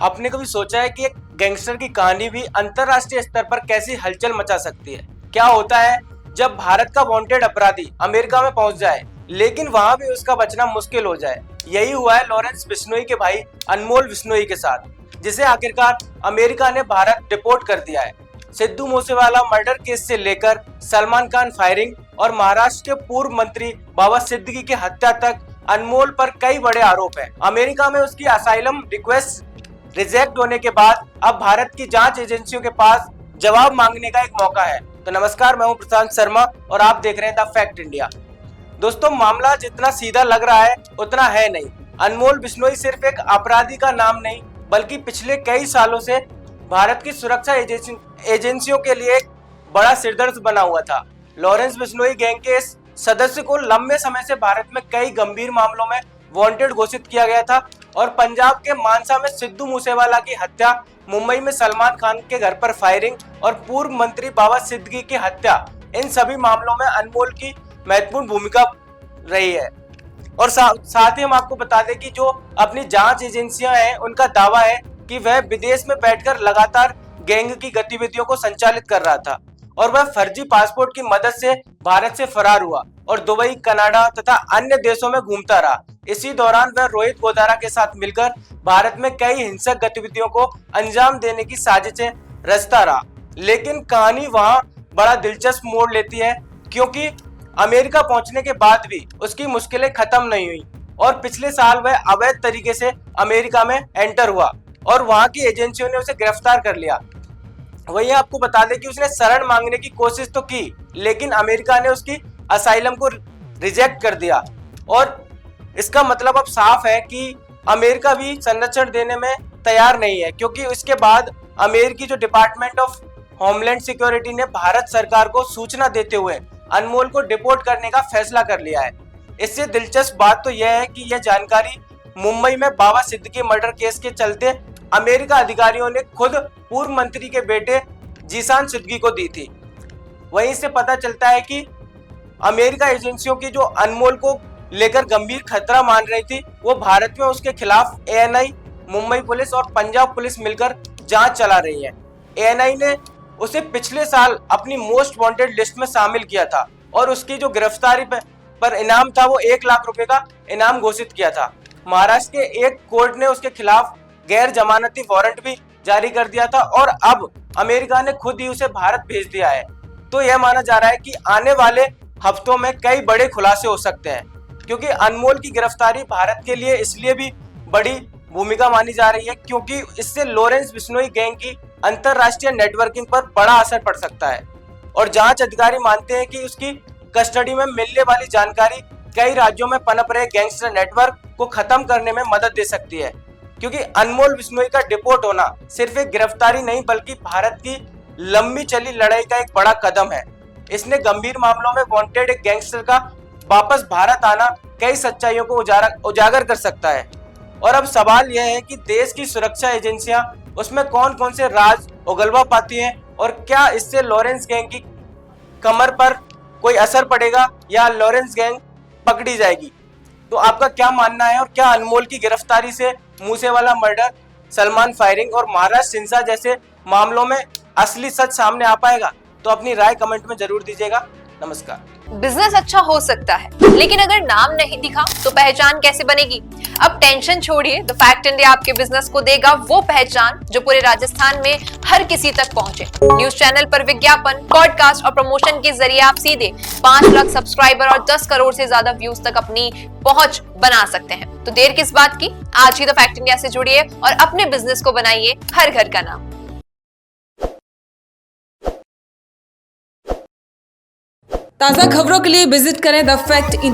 आपने कभी सोचा है कि एक गैंगस्टर की कहानी भी अंतरराष्ट्रीय स्तर पर कैसी हलचल मचा सकती है? क्या होता है जब भारत का वांटेड अपराधी अमेरिका में पहुंच जाए, लेकिन वहां भी उसका बचना मुश्किल हो जाए। यही हुआ है लॉरेंस बिश्नोई के भाई अनमोल बिश्नोई के साथ, जिसे आखिरकार अमेरिका ने भारत डिपोर्ट कर दिया है। सिद्धू मूसेवाला मर्डर केस से लेकर सलमान खान फायरिंग और महाराष्ट्र के पूर्व मंत्री बाबा सिद्दीकी की हत्या तक अनमोल पर कई बड़े आरोप हैं। अमेरिका में उसकी असाइलम रिक्वेस्ट रिजेक्ट होने के बाद अब भारत की जांच एजेंसियों के पास जवाब मांगने का एक मौका है। तो नमस्कार, मैं हूं प्रशांत शर्मा और आप देख रहे हैं द फैक्ट इंडिया। दोस्तों, मामला जितना सीधा लग रहा है उतना है नहीं। अनमोल बिश्नोई सिर्फ एक अपराधी का नाम नहीं, बल्कि पिछले कई सालों से भारत की सुरक्षा एजेंसियों के लिए एक बड़ा सिरदर्द बना हुआ था। लॉरेंस बिश्नोई गैंग के इस सदस्य को लंबे समय से भारत में कई गंभीर मामलों में वांटेड घोषित किया गया था और पंजाब के मानसा में सिद्धू मूसेवाला की हत्या, मुंबई में सलमान खान के घर पर फायरिंग और पूर्व मंत्री बाबा सिद्दीकी की हत्या, इन सभी मामलों में अनमोल की महत्वपूर्ण भूमिका रही है। और साथ ही हम आपको बता दें कि जो अपनी जांच एजेंसियां हैं, उनका दावा है कि वह विदेश में बैठकर लगातार गैंग की गतिविधियों को संचालित कर रहा था और वह फर्जी पासपोर्ट की मदद से भारत से फरार हुआ और दुबई, कनाडा तथा अन्य देशों में घूमता रहा। इसी दौरान वह रोहित गोधारा के साथ मिलकर भारत में कई हिंसक गतिविधियों को अंजाम देने की साजिशें रचता रहा। लेकिन कहानी वहां बड़ा दिलचस्प मोड़ लेती है, क्योंकि अमेरिका पहुंचने के बाद भी उसकी मुश्किलें खत्म नहीं हुई और पिछले साल वह अवैध तरीके से अमेरिका में एंटर हुआ और वहां की एजेंसियों ने उसे गिरफ्तार कर लिया। वही आपको बता दें कि उसने शरण मांगने की कोशिश तो की, लेकिन अमेरिका ने उसकी असाइलम को रिजेक्ट कर दिया और इसका मतलब अब साफ है कि अमेरिका भी संरक्षण देने में तैयार नहीं है, क्योंकि इसके बाद अमेरिकी जो डिपार्टमेंट ऑफ होमलैंड सिक्योरिटी ने भारत सरकार को सूचना देते हुए अनमोल को डिपोर्ट करने का फैसला कर लिया है। इससे दिलचस्प बात तो यह है कि यह जानकारी मुंबई में बाबा सिद्दीकी मर्डर केस के चलते अमेरिका अधिकारियों ने खुद पूर्व मंत्री के बेटे जीशान सिद्दीकी को दी थी। वहीं से पता चलता है कि अमेरिका एजेंसियों की जो अनमोल को लेकर गंभीर खतरा मान रही थी, वो भारत में उसके खिलाफ एएनआई, मुंबई पुलिस और पंजाब पुलिस मिलकर जांच चला रही है। एएनआई ने उसे पिछले साल अपनी मोस्ट वांटेड लिस्ट में शामिल किया था और उसकी जो गिरफ्तारी पर इनाम था वो 1 लाख रुपए का इनाम घोषित किया था। महाराष्ट्र के एक कोर्ट ने उसके खिलाफ गैर जमानती वारंट भी जारी कर दिया था और अब अमेरिका ने खुद ही उसे भारत भेज दिया है। तो यह माना जा रहा है कि आने वाले हफ्तों में कई बड़े खुलासे हो सकते हैं, क्योंकि अनमोल की गिरफ्तारी भारत के लिए इसलिए भी बड़ी भूमिका मानी जा रही है क्योंकि इससे लॉरेंस बिश्नोई गैंग की अंतरराष्ट्रीय नेटवर्किंग पर बड़ा असर पड़ सकता है और जांच अधिकारी मानते हैं कि उसकी कस्टडी में मिलने वाली जानकारी कई राज्यों में पनप रहे गैंगस्टर नेटवर्क को खत्म करने में मदद दे सकती है। क्योंकि अनमोल बिश्नोई का डिपोर्ट होना सिर्फ एक गिरफ्तारी नहीं, बल्कि भारत की लंबी चली लड़ाई का एक बड़ा कदम है। इसने गंभीर मामलों में वांटेड एक गैंगस्टर का वापस भारत आना कई सच्चाइयों को उजागर कर सकता है। और अब सवाल यह है कि देश की सुरक्षा एजेंसियां उसमें कौन कौन से राज उगलवा पाती हैं और क्या इससे लॉरेंस गैंग की कमर पर कोई असर पड़ेगा या लॉरेंस गैंग पकड़ी जाएगी। तो आपका क्या मानना है और क्या अनमोल की गिरफ्तारी से मूसेवाला मर्डर, सलमान फायरिंग और महाराष्ट्र हिंसा जैसे मामलों में असली सच सामने आ पाएगा? तो अपनी राय कमेंट में जरूर दीजिएगा। नमस्कार। बिजनेस अच्छा हो सकता है, लेकिन अगर नाम नहीं दिखा तो पहचान कैसे बनेगी? अब टेंशन छोड़िए, द फैक्ट इंडिया आपके बिजनेस को देगा वो पहचान जो पूरे राजस्थान में हर किसी तक पहुंचे। न्यूज चैनल पर विज्ञापन, पॉडकास्ट और प्रमोशन के जरिए आप सीधे 5 लाख सब्सक्राइबर और 10 करोड़ से ज्यादा व्यूज तक अपनी पहुंच बना सकते हैं। तो देर किस बात की, आज ही द फैक्ट इंडिया से जुड़िए और अपने बिजनेस को बनाइए हर घर का नाम। ताज़ा खबरों के लिए विजिट करें द फैक्ट इंडिया।